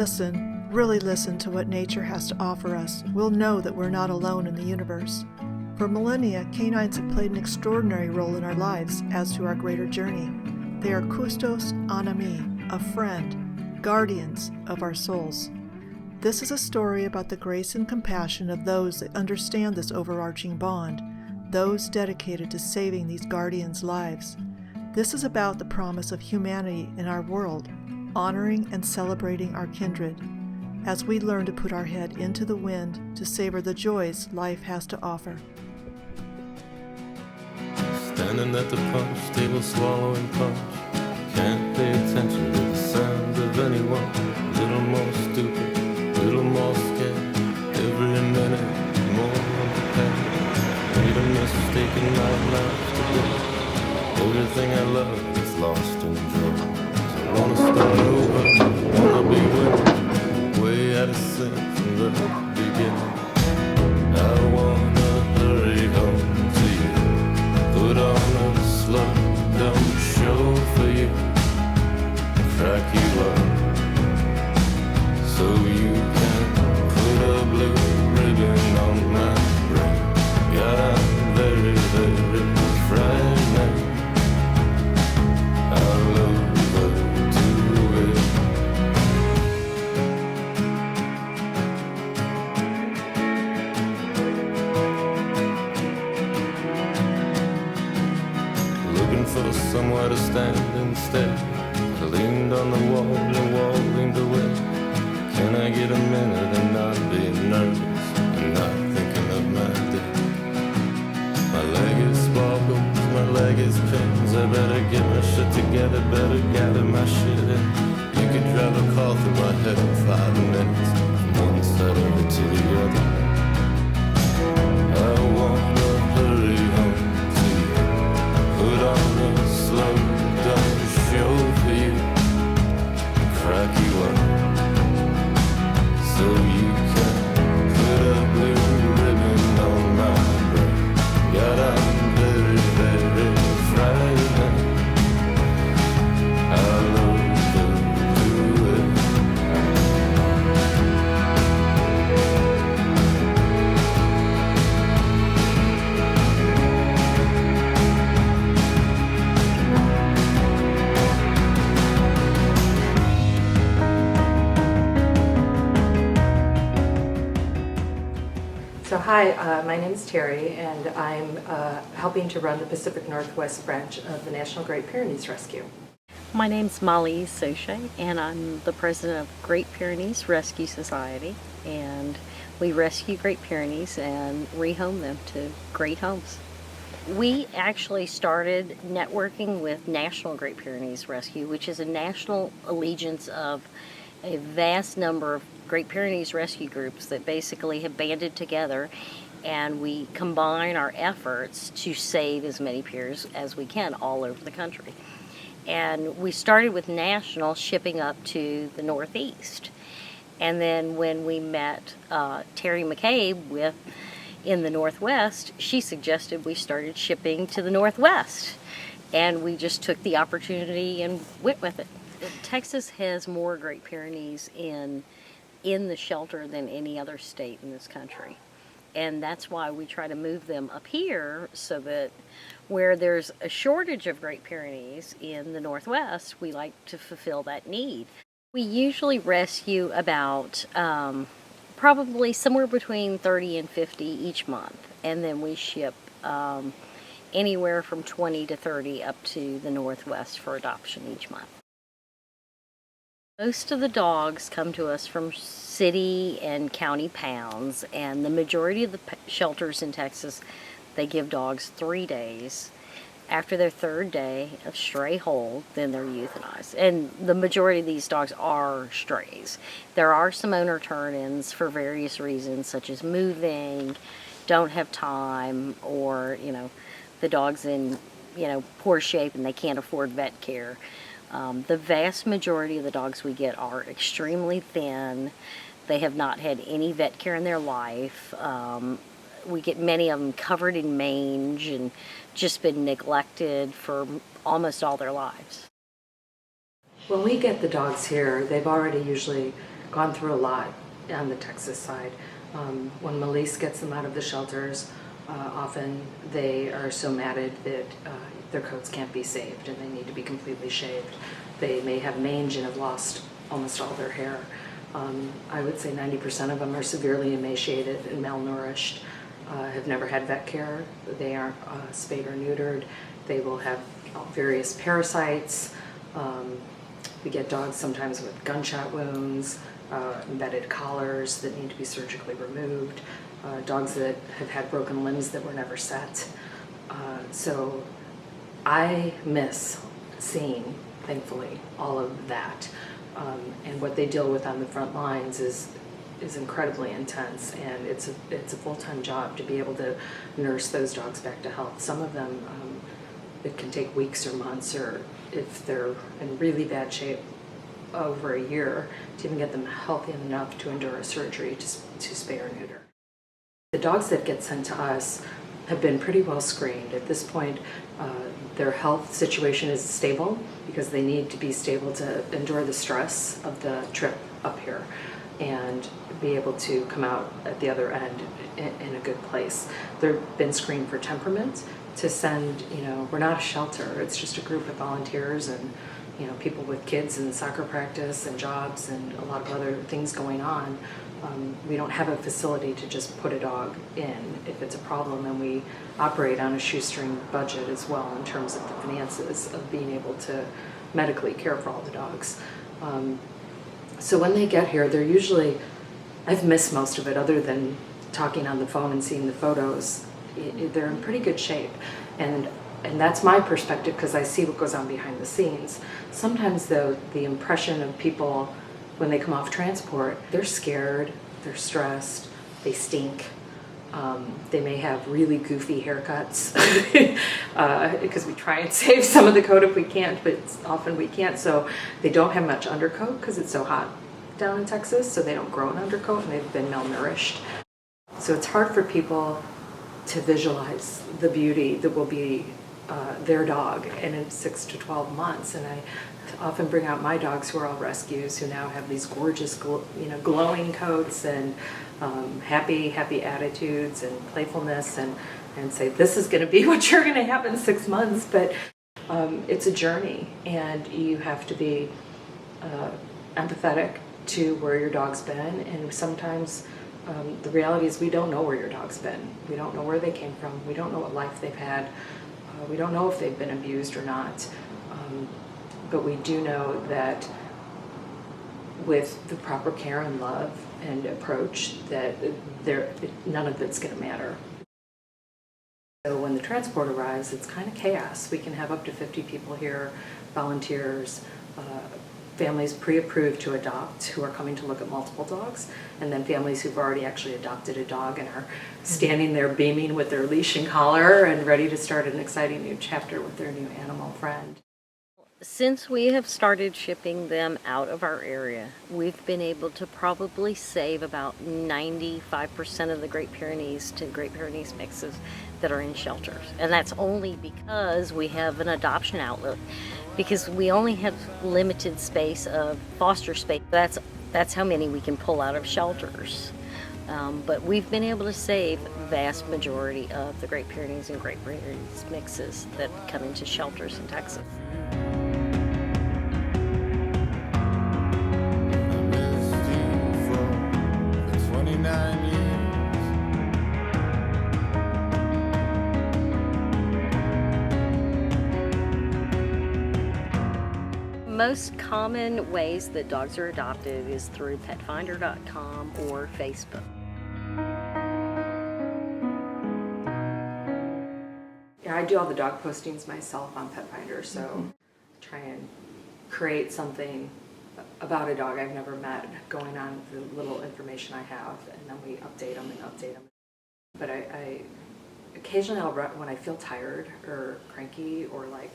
listen, really listen to what nature has to offer us, we'll know that we're not alone in the universe. For millennia, canines have played an extraordinary role in our lives as to our greater journey. They are custos animi, a friend, guardians of our souls. This is a story about the grace and compassion of those that understand this overarching bond, those dedicated to saving these guardians' lives. This is about the promise of humanity in our world, honoring and celebrating our kindred, as we learn to put our head into the wind to savor the joys life has to offer. Standing at the punch table, swallowing punch. Can't pay attention to the sounds of anyone. Little more stupid, little more scared. Every minute, more unprepared. Made a mistake in my life today. Everything I love is lost in joy. So wanna start over, wanna be winning. Way out of sync from the beginning. I wanna hurry home to you. Put on a slow down show for you. Crack you up so you can put a blue ribbon on my brain. God, I'm very, very frightened. I'll overdo it. Looking for somewhere to stand instead. I leaned on the wall, the wall leaned away. Can I get a minute and not be nervous and not thinking of my day? My leg is sparkles, my leg is pins. I better get my shit together, better gather my shit in. You could drive a car through my head in 5 minutes, from one side of it to the other. I wanna hurry home to you. Put on a slow down show for you. Crack you up so you can put a blue ribbon on my brain. God, I'm very, very frightened. I'll overdo it. So hi, my name is Terry, and I'm helping to run the Pacific Northwest branch of the National Great Pyrenees Rescue. My name's Molly Ysasi, and I'm the president of Great Pyrenees Rescue Society, and we rescue Great Pyrenees and rehome them to great homes. We actually started networking with National Great Pyrenees Rescue, which is a national allegiance of a vast number of Great Pyrenees rescue groups that basically have banded together, and we combine our efforts to save as many pyres as we can all over the country. And we started with National shipping up to the Northeast. And then when we met Terry McCabe in the Northwest, she suggested we started shipping to the Northwest. And we just took the opportunity and went with it. Texas has more Great Pyrenees in the shelter than any other state in this country. And that's why we try to move them up here, so that where there's a shortage of Great Pyrenees in the Northwest, we like to fulfill that need. We usually rescue about probably somewhere between 30 and 50 each month. And then we ship anywhere from 20 to 30 up to the Northwest for adoption each month. Most of the dogs come to us from city and county pounds, and the majority of the shelters in Texas, they give dogs 3 days. After their 3rd day of stray hold, then they're euthanized. And the majority of these dogs are strays. There are some owner turn-ins for various reasons, such as moving, don't have time, or, the dog's in, poor shape and they can't afford vet care. The vast majority of the dogs we get are extremely thin. They have not had any vet care in their life. We get many of them covered in mange and just been neglected for almost all their lives. When we get the dogs here, they've already usually gone through a lot on the Texas side. When Elise gets them out of the shelters, often they are so matted that their coats can't be saved and they need to be completely shaved. They may have mange and have lost almost all their hair. I would say 90% of them are severely emaciated and malnourished, have never had vet care. They aren't spayed or neutered. They will have various parasites. We get dogs sometimes with gunshot wounds, embedded collars that need to be surgically removed, dogs that have had broken limbs that were never set. So I miss seeing, thankfully, all of that. And what they deal with on the front lines is incredibly intense, and it's a full-time job to be able to nurse those dogs back to health. Some of them, it can take weeks or months, or if they're in really bad shape, over a year to even get them healthy enough to endure a surgery to spay or neuter. The dogs that get sent to us have been pretty well screened. At this point, their health situation is stable because they need to be stable to endure the stress of the trip up here and be able to come out at the other end in a good place. They've been screened for temperament to send, we're not a shelter, it's just a group of volunteers and people with kids and soccer practice and jobs and a lot of other things going on. We don't have a facility to just put a dog in if it's a problem, and we operate on a shoestring budget as well in terms of the finances of being able to medically care for all the dogs. So when they get here, they're usually, I've missed most of it other than talking on the phone and seeing the photos. They're in pretty good shape. And that's my perspective because I see what goes on behind the scenes. Sometimes though, the impression of people when they come off transport, they're scared, they're stressed, they stink. They may have really goofy haircuts because we try and save some of the coat if we can't, but often we can't. So they don't have much undercoat because it's so hot down in Texas, so they don't grow an undercoat and they've been malnourished. So it's hard for people to visualize the beauty that will be their dog in 6 to 12 months. And I often bring out my dogs who are all rescues who now have these gorgeous glowing coats and happy attitudes and playfulness, and say this is going to be what you're going to have in 6 months. But it's a journey, and you have to be empathetic to where your dog's been. And sometimes the reality is we don't know where your dog's been. We don't know where they came from. We don't know what life they've had. We don't know if they've been abused or not. But we do know that with the proper care and love and approach, that none of it's going to matter. So when the transport arrives, it's kind of chaos. We can have up to 50 people here, volunteers, families pre-approved to adopt who are coming to look at multiple dogs, and then families who've already actually adopted a dog and are standing there beaming with their leash and collar and ready to start an exciting new chapter with their new animal friend. Since we have started shipping them out of our area, we've been able to probably save about 95% of the Great Pyrenees to Great Pyrenees mixes that are in shelters. And that's only because we have an adoption outlet, because we only have limited space of foster space. That's how many we can pull out of shelters. But we've been able to save the vast majority of the Great Pyrenees and Great Pyrenees mixes that come into shelters in Texas. Most common ways that dogs are adopted is through petfinder.com or Facebook. Yeah, I do all the dog postings myself on Pet Finder, so try and create something about a dog I've never met going on with the little information I have, and then we update them. But I occasionally when I feel tired or cranky or like,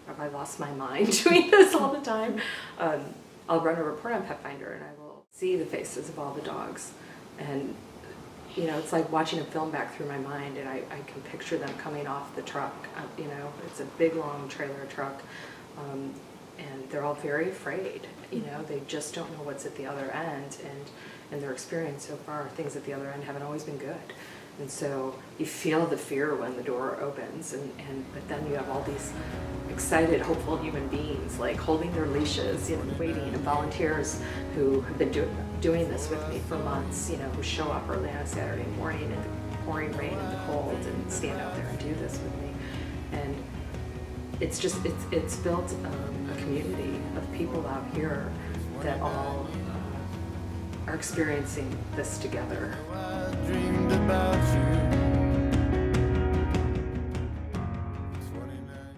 have I lost my mind doing this all the time? I'll run a report on Pet Finder and I will see the faces of all the dogs. And, it's like watching a film back through my mind, and I can picture them coming off the truck. It's a big, long trailer truck. and they're all very afraid. They just don't know what's at the other end, and their experience so far, things at the other end haven't always been good. And so you feel the fear when the door opens, but then you have all these excited, hopeful human beings like holding their leashes, waiting, and volunteers who have been doing this with me for months, who show up early on a Saturday morning in the pouring rain and the cold and stand out there and do this with me. And it's built a community of people out here that all are experiencing this together. I dreamed about you.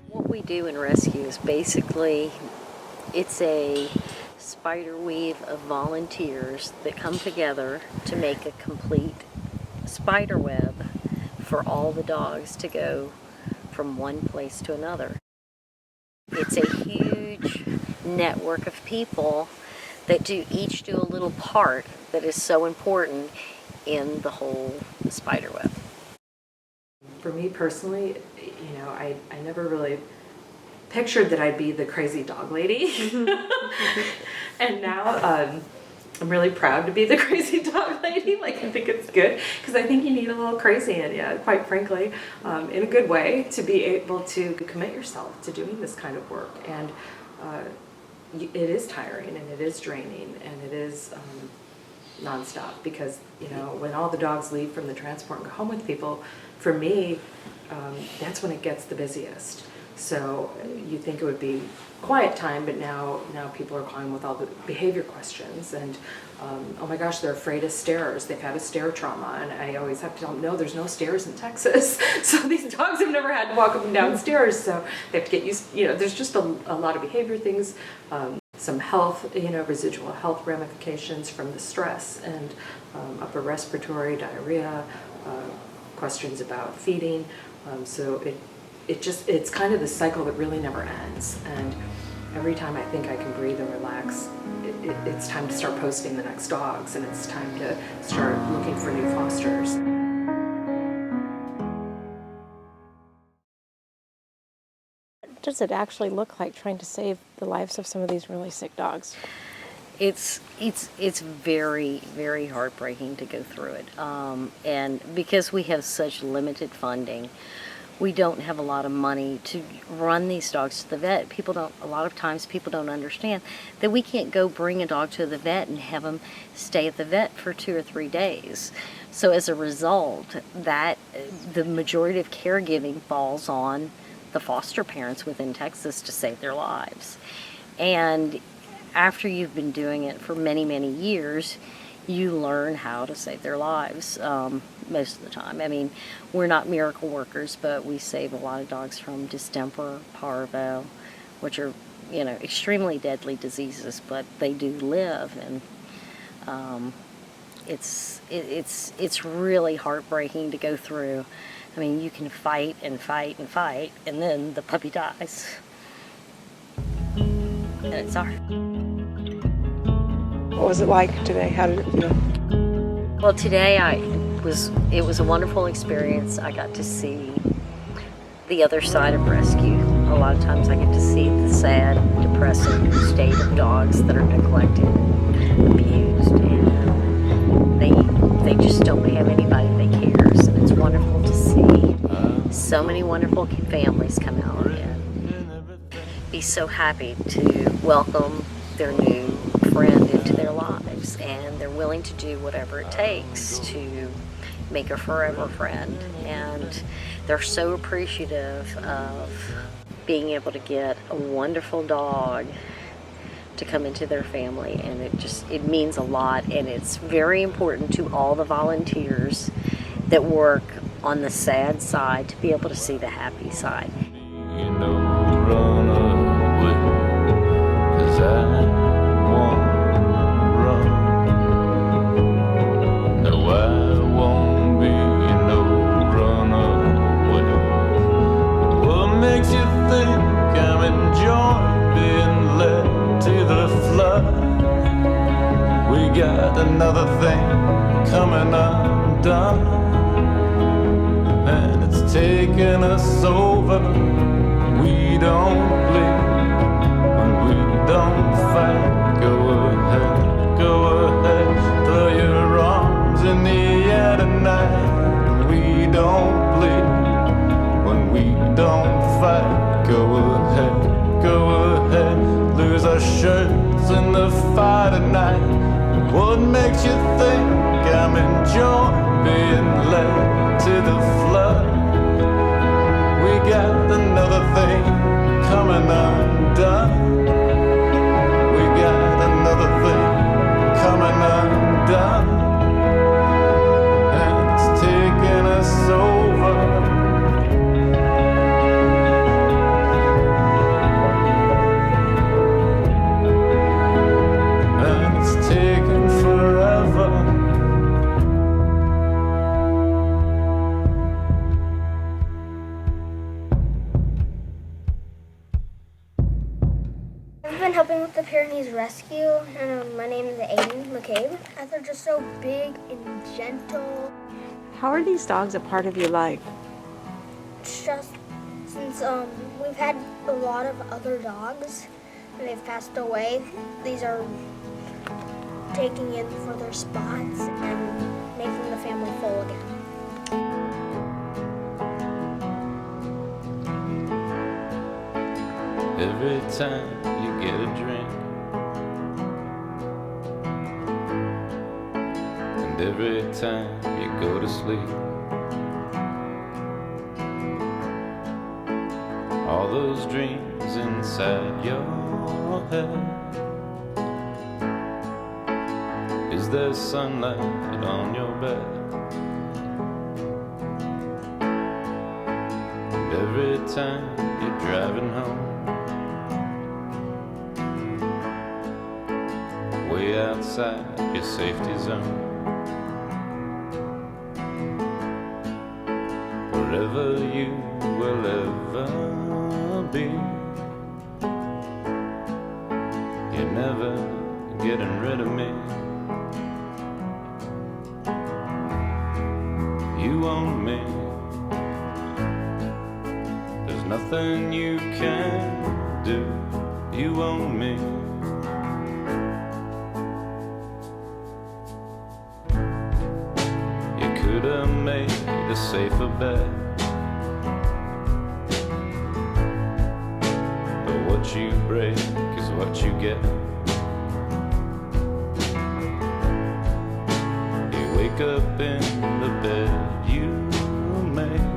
What we do in rescue is basically, it's a spider weave of volunteers that come together to make a complete spider web for all the dogs to go from one place to another. It's a huge network of people that each do a little part that is so important in the whole spider web. For me personally, I never really pictured that I'd be the crazy dog lady. And now I'm really proud to be the crazy dog lady. I think it's good, because I think you need a little crazy in you, quite frankly, in a good way, to be able to commit yourself to doing this kind of work. And it is tiring, and it is draining, and it is nonstop, because when all the dogs leave from the transport and go home with people, for me, that's when it gets the busiest. So you think it would be quiet time, but now people are calling with all the behavior questions, and oh my gosh, they're afraid of stairs. They've had a stair trauma, and I always have to tell them, no, there's no stairs in Texas. So these dogs have never had to walk up and down stairs, so they have to get used. There's just a lot of behavior things, some health, residual health ramifications from the stress, and upper respiratory, diarrhea, questions about feeding. So it's kind of the cycle that really never ends. And every time I think I can breathe and relax, it's time to start posting the next dogs, and it's time to start looking for new fosters. What does it actually look like trying to save the lives of some of these really sick dogs? It's very, very heartbreaking to go through it, and because we have such limited funding, we don't have a lot of money to run these dogs to the vet. A lot of times people don't understand that we can't go bring a dog to the vet and have them stay at the vet for 2 or 3 days. So as a result, the majority of caregiving falls on the foster parents within Texas to save their lives. And after you've been doing it for many, many years, you learn how to save their lives most of the time. I mean, we're not miracle workers, but we save a lot of dogs from distemper, parvo, which are, extremely deadly diseases, but they do live, and it's really heartbreaking to go through. I mean, you can fight and fight and fight, and then the puppy dies, and it's hard. What was it like today? How did it feel? Well, today it was a wonderful experience. I got to see the other side of rescue. A lot of times I get to see the sad, depressing state of dogs that are neglected and abused, and they just don't have anybody that cares. And it's wonderful to see so many wonderful families come out and be so happy to welcome their new friend into their lives, and they're willing to do whatever it takes to make a forever friend. And they're so appreciative of being able to get a wonderful dog to come into their family, and it means a lot. And it's very important to all the volunteers that work on the sad side to be able to see the happy side. Run away, 'cause I won't run. No, I won't be no runaway. What makes you think I'm enjoying being led to the flood? We got another thing coming undone, and it's taking us over. We don't bleed when I've been helping with the Pyrenees rescue, and my name is Aiden McCabe. And they're just so big and gentle. How are these dogs a part of your life? It's just since we've had a lot of other dogs and they've passed away, these are taking in for their spots and making the family full again. Every time you get a drink, and every time you go to sleep, all those dreams inside your head. Is there sunlight on your bed? And every time you're driving home, way outside your safety zone, wherever you will ever be, you're never getting rid of me. You own me. There's nothing you can do. You own me. Could have made a safer bet, but what you break is what you get. You wake up in the bed you make.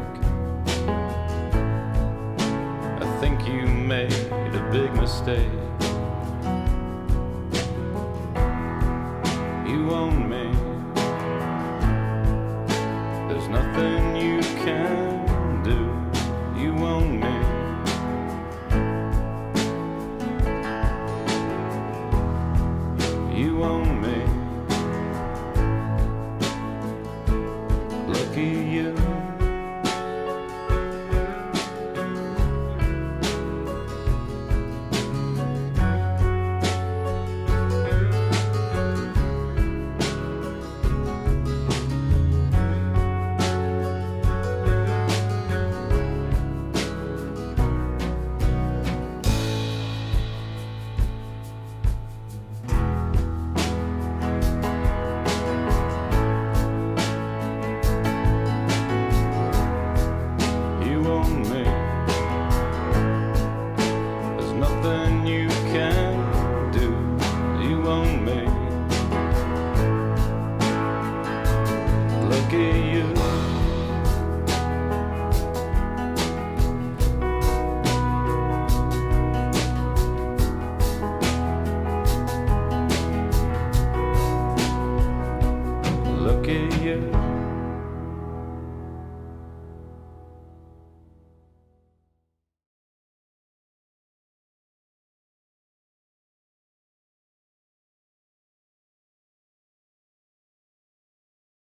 I think you made a big mistake. You own me. There's nothing you can do. You own me. You own me. Lucky you. Look at you.